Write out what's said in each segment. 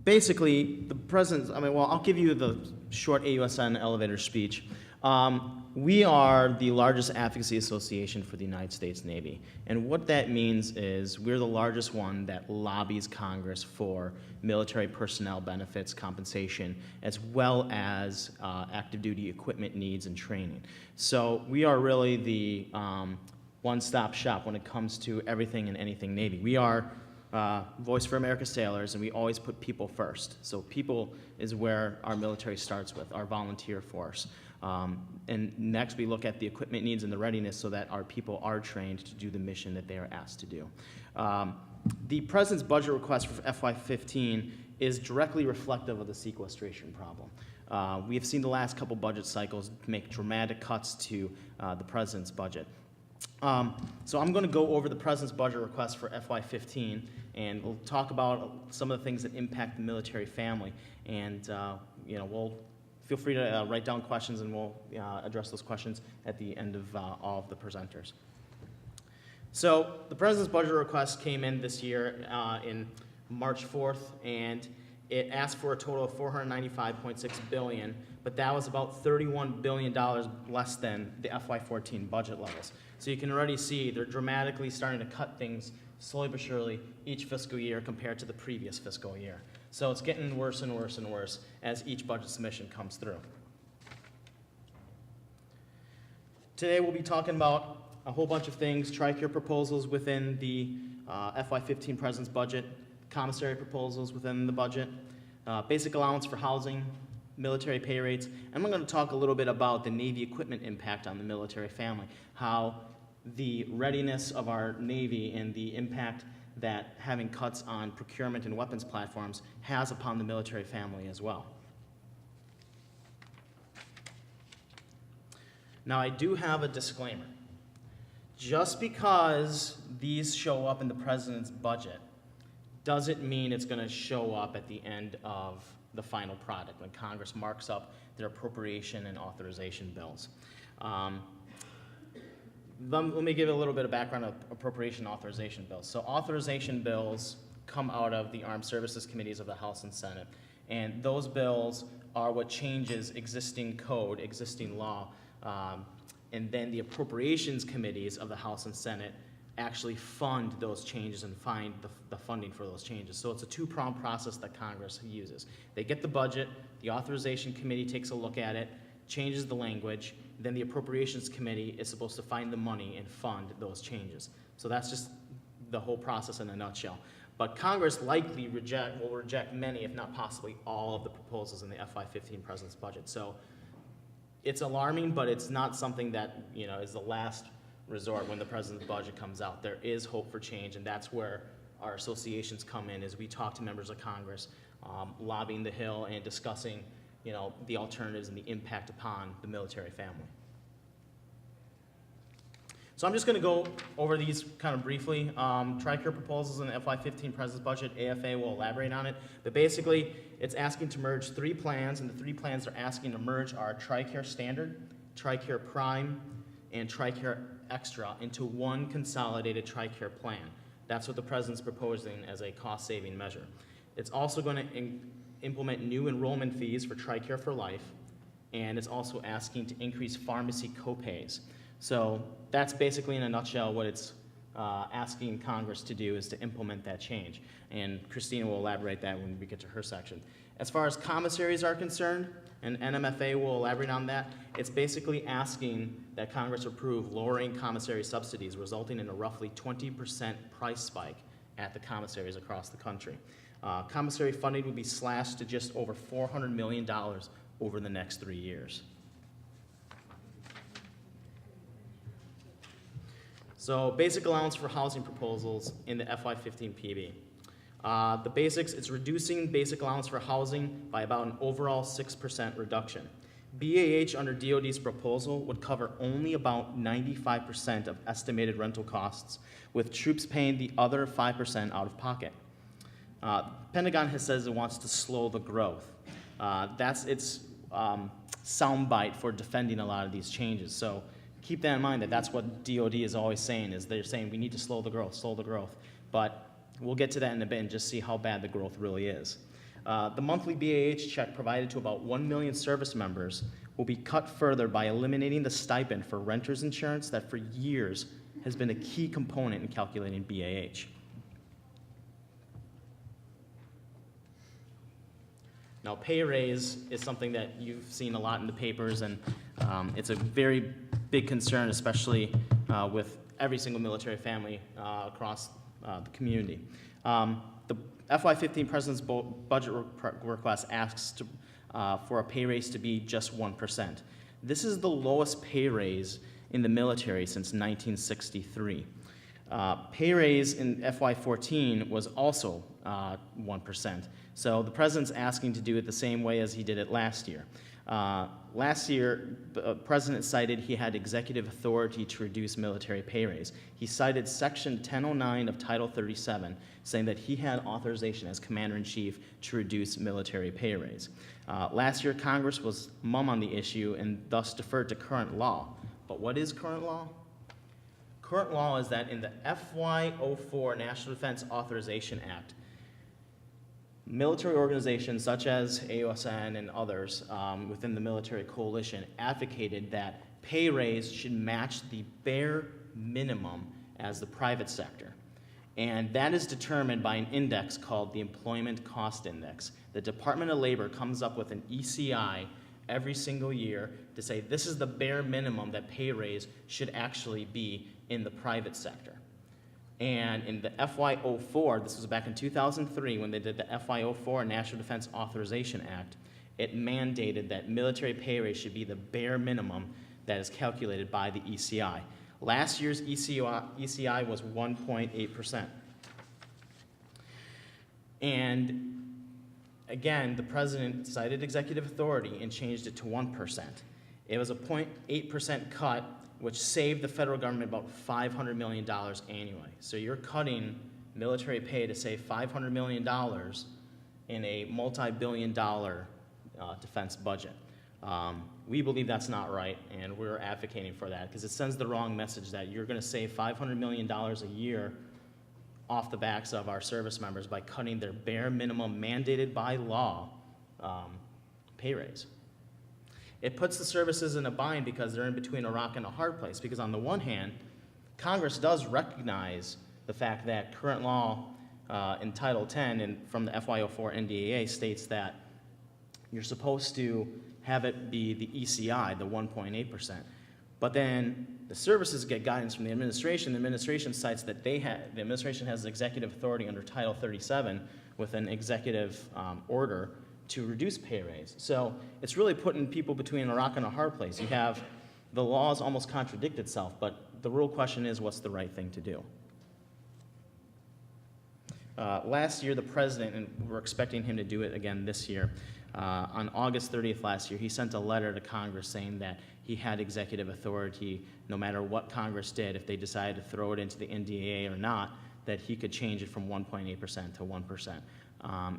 basically, the president's, well, I'll give you the short AUSN elevator speech. We are the largest advocacy association for the United States Navy. And what that means is we're the largest one that lobbies Congress for military personnel benefits, compensation, as well as active duty equipment needs and training. So we are really the one-stop shop when it comes to everything and anything Navy. We are Voice for America Sailors, and we always put people first. So people is where our military starts with, our volunteer force. And next we look at the equipment needs and the readiness so that our people are trained to do the mission that they are asked to do. The President's budget request for FY15 is directly reflective of the sequestration problem. We have seen the last couple budget cycles make dramatic cuts to the President's budget. So I'm going to go over the President's budget request for FY15, and we'll talk about some of the things that impact the military family. And we'll feel free to write down questions, and we'll address those questions at the end of all of the presenters. So the President's budget request came in this year in March 4th, and it asked for a total of $495.6 billion, but that was about $31 billion less than the FY14 budget levels. So you can already see they're dramatically starting to cut things slowly but surely each fiscal year compared to the previous fiscal year. So it's getting worse and worse and worse as each budget submission comes through. Today we'll be talking about a whole bunch of things: TRICARE proposals within the FY15 President's budget, commissary proposals within the budget, basic allowance for housing, military pay rates, and I'm going to talk a little bit about the Navy equipment impact on the military family, how the readiness of our Navy and the impact that having cuts on procurement and weapons platforms has upon the military family as well. Now, I do have a disclaimer. Just because these show up in the President's budget doesn't mean it's going to show up at the end of the final product when Congress marks up their appropriation and authorization bills. Let me give a little bit of background of appropriation and authorization bills. So authorization bills come out of the Armed Services Committees of the House and Senate, and those bills are what changes existing code, existing law, and then the appropriations committees of the House and Senate actually fund those changes and find the funding for those changes. So it's a two-pronged process that Congress uses. They get the budget, the authorization committee takes a look at it, changes the language, then the appropriations committee is supposed to find the money and fund those changes. So that's just the whole process in a nutshell. But Congress likely will reject many, if not possibly all, of the proposals in the FY15 President's budget. So it's alarming, but it's not something that is the last resort when the President's budget comes out. There is hope for change, and that's where our associations come in, as we talk to members of Congress, lobbying the Hill and discussing the alternatives and the impact upon the military family. So I'm just going to go over these kind of briefly. TRICARE proposals in the FY15 President's budget, AFA will elaborate on it, but basically it's asking to merge 3 plans, and the 3 plans they're asking to merge are TRICARE Standard, TRICARE Prime, and TRICARE Extra into one consolidated TRICARE plan. That's what the President's proposing as a cost-saving measure. It's also going to implement new enrollment fees for TRICARE for Life, and it's also asking to increase pharmacy copays. So that's basically, in a nutshell, what it's asking Congress to do, is to implement that change. And Christina will elaborate that when we get to her section. As far as commissaries are concerned, and NMFA will elaborate on that, it's basically asking that Congress approve lowering commissary subsidies, resulting in a roughly 20% price spike at the commissaries across the country. Commissary funding would be slashed to just over $400 million over the next 3 years. So basic allowance for housing proposals in the FY15 PB. The basics, it's reducing basic allowance for housing by about an overall 6% reduction. BAH under DOD's proposal would cover only about 95% of estimated rental costs, with troops paying the other 5% out of pocket. Pentagon has says it wants to slow the growth. That's its soundbite for defending a lot of these changes. So keep that in mind, that that's what DOD is always saying, is they're saying we need to slow the growth. But we'll get to that in a bit and just see how bad the growth really is. The monthly BAH check provided to about 1 million service members will be cut further by eliminating the stipend for renter's insurance that for years has been a key component in calculating BAH. Now, pay raise is something that you've seen a lot in the papers, and it's a very big concern, especially with every single military family across the community. The FY15 President's budget request asks for a pay raise to be just 1%. This is the lowest pay raise in the military since 1963. Pay raise in FY14 was also 1%. So the President's asking to do it the same way as he did it last year. Last year, the President cited he had executive authority to reduce military pay raise. He cited Section 1009 of Title 37, saying that he had authorization as Commander-in-Chief to reduce military pay raise. Last year, Congress was mum on the issue and thus deferred to current law. But what is current law? Current law is that in the FY04 National Defense Authorization Act, military organizations such as AUSN and others within the military coalition advocated that pay raise should match the bare minimum as the private sector. And that is determined by an index called the Employment Cost Index. The Department of Labor comes up with an ECI every single year to say this is the bare minimum that pay raise should actually be in the private sector. And in the FY04, this was back in 2003 when they did the FY04 National Defense Authorization Act, it mandated that military pay raise should be the bare minimum that is calculated by the ECI. Last year's ECI was 1.8%. And again, the President cited executive authority and changed it to 1%. It was a 0.8% cut, which saved the federal government about $500 million annually. So you're cutting military pay to save $500 million in a multi-billion-dollar defense budget. We believe that's not right, and we're advocating for that because it sends the wrong message that you're going to save $500 million a year off the backs of our service members by cutting their bare minimum mandated by law pay raise. It puts the services in a bind because they're in between a rock and a hard place. Because on the one hand, Congress does recognize the fact that current law in Title 10 and from the FY04 NDAA states that you're supposed to have it be the ECI, the 1.8%. But then the services get guidance from the administration. The administration cites that the administration has executive authority under Title 37 with an executive order to reduce pay raise. So it's really putting people between a rock and a hard place. You have the laws almost contradict itself, but the real question is what's the right thing to do? Last year, the President, and we're expecting him to do it again this year, on August 30th last year, he sent a letter to Congress saying that he had executive authority no matter what Congress did, if they decided to throw it into the NDAA or not, that he could change it from 1.8% to 1%.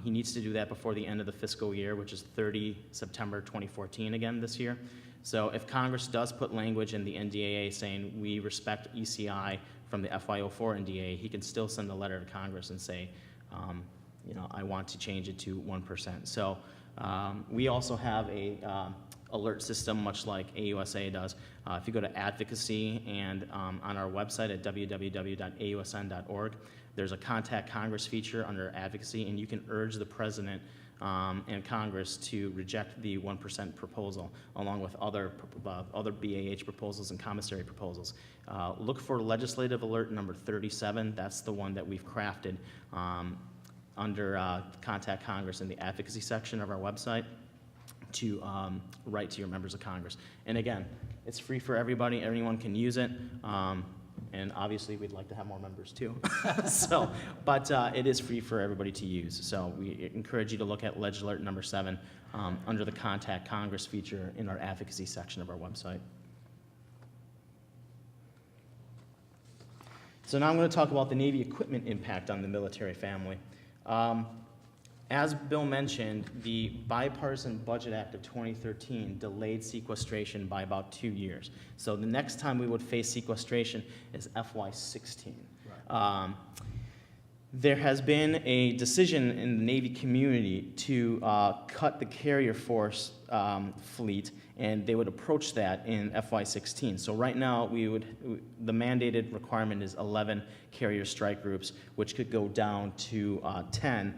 He needs to do that before the end of the fiscal year, which is 30 September 2014 again this year. So if Congress does put language in the NDAA saying we respect ECI from the FY04 NDAA, he can still send a letter to Congress and say, I want to change it to 1%. So we also have a alert system, much like AUSA does. If you go to advocacy and on our website at www.ausn.org, there's a Contact Congress feature under advocacy, and you can urge the President and Congress to reject the 1% proposal, along with other BAH proposals and commissary proposals. Look for legislative alert number 37. That's the one that we've crafted under Contact Congress in the advocacy section of our website to write to your members of Congress. And again, it's free for everybody. Everyone can use it. And obviously, we'd like to have more members too. But it is free for everybody to use. So we encourage you to look at Ledge Alert number 7 under the Contact Congress feature in our advocacy section of our website. So now I'm going to talk about the Navy equipment impact on the military family. As Bill mentioned, the Bipartisan Budget Act of 2013 delayed sequestration by about 2 years. So the next time we would face sequestration is FY16. Right. There has been a decision in the Navy community to cut the carrier force fleet, and they would approach that in FY16. So right now, the mandated requirement is 11 carrier strike groups, which could go down to 10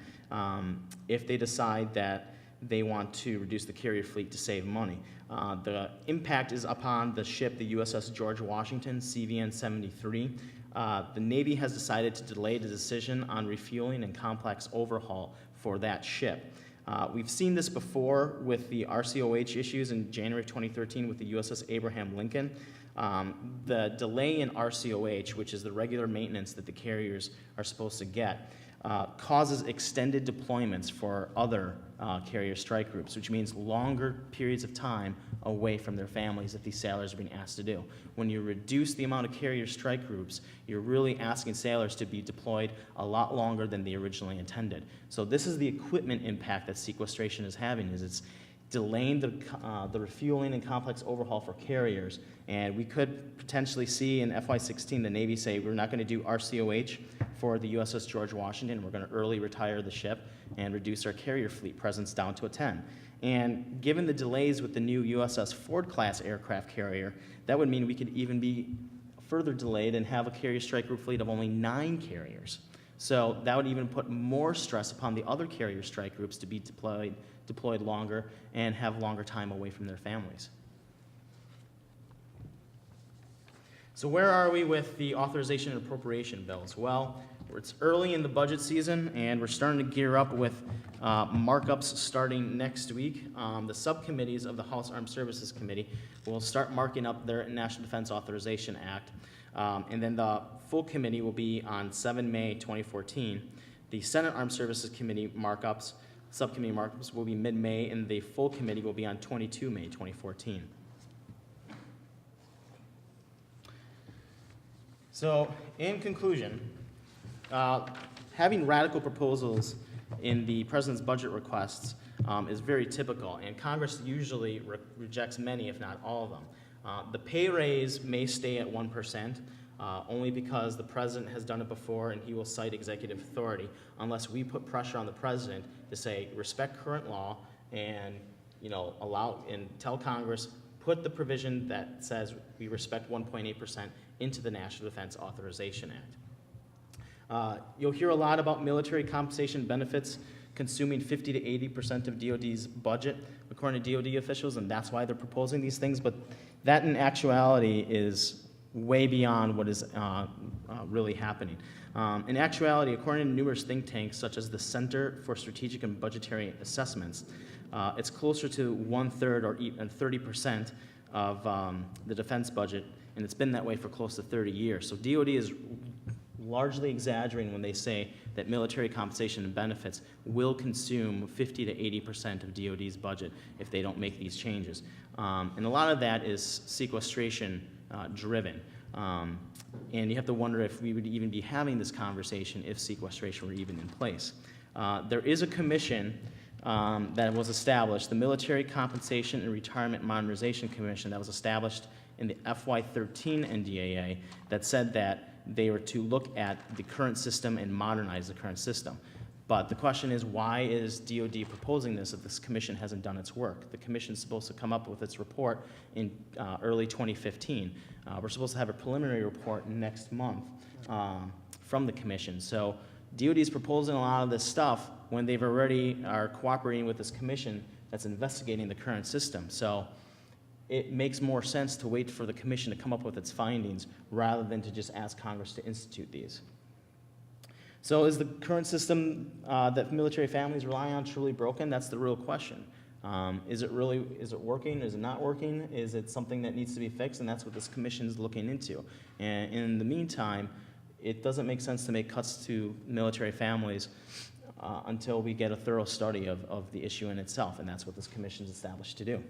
if they decide that they want to reduce the carrier fleet to save money. The impact is upon the ship, the USS George Washington, CVN 73. The Navy has decided to delay the decision on refueling and complex overhaul for that ship. We've seen this before with the RCOH issues in January 2013 with the USS Abraham Lincoln. The delay in RCOH, which is the regular maintenance that the carriers are supposed to get, causes extended deployments for other carrier strike groups, which means longer periods of time away from their families that these sailors are being asked to do. When you reduce the amount of carrier strike groups, you're really asking sailors to be deployed a lot longer than they originally intended. So this is the equipment impact that sequestration is having, is it's delaying the refueling and complex overhaul for carriers. And we could potentially see in FY16 the Navy say, we're not going to do RCOH for the USS George Washington. We're going to early retire the ship and reduce our carrier fleet presence down to a 10. And given the delays with the new USS Ford-class aircraft carrier, that would mean we could even be further delayed and have a carrier strike group fleet of only 9 carriers. So that would even put more stress upon the other carrier strike groups to be deployed longer and have longer time away from their families. So where are we with the authorization and appropriation bills? Well, it's early in the budget season, and we're starting to gear up with markups starting next week. The subcommittees of the House Armed Services Committee will start marking up their National Defense Authorization Act, and then the full committee will be on 7 May 2014. The Senate Armed Services Committee markups, subcommittee markups, will be mid-May, and the full committee will be on 22 May 2014. So, in conclusion, having radical proposals in the President's budget requests is very typical, and Congress usually rejects many, if not all of them. The pay raise may stay at 1%, only because the President has done it before and he will cite executive authority, unless we put pressure on the President to say, respect current law and allow and tell Congress, put the provision that says we respect 1.8% into the National Defense Authorization Act. You'll hear a lot about military compensation benefits consuming 50 to 80% of DoD's budget, according to DoD officials, and that's why they're proposing these things, but that in actuality is way beyond what is really happening. In actuality, according to numerous think tanks, such as the Center for Strategic and Budgetary Assessments, it's closer to 1/3 or even 30% of the defense budget, and it's been that way for close to 30 years. So DoD is largely exaggerating when they say that military compensation and benefits will consume 50 to 80% of DoD's budget if they don't make these changes. And a lot of that is sequestration driven. And you have to wonder if we would even be having this conversation if sequestration were even in place. There is a commission that was established, the Military Compensation and Retirement Modernization Commission, that was established in the FY13 NDAA, that said that they were to look at the current system and modernize the current system. But the question is, why is DoD proposing this if this commission hasn't done its work? The commission is supposed to come up with its report in early 2015. We're supposed to have a preliminary report next month from the commission. So DoD is proposing a lot of this stuff when they've already are cooperating with this commission that's investigating the current system. So it makes more sense to wait for the commission to come up with its findings rather than to just ask Congress to institute these. So is the current system that military families rely on truly broken? That's the real question. Is it working? Is it not working? Is it something that needs to be fixed? And that's what this commission is looking into. And in the meantime, it doesn't make sense to make cuts to military families until we get a thorough study of the issue in itself, and that's what this commission is established to do.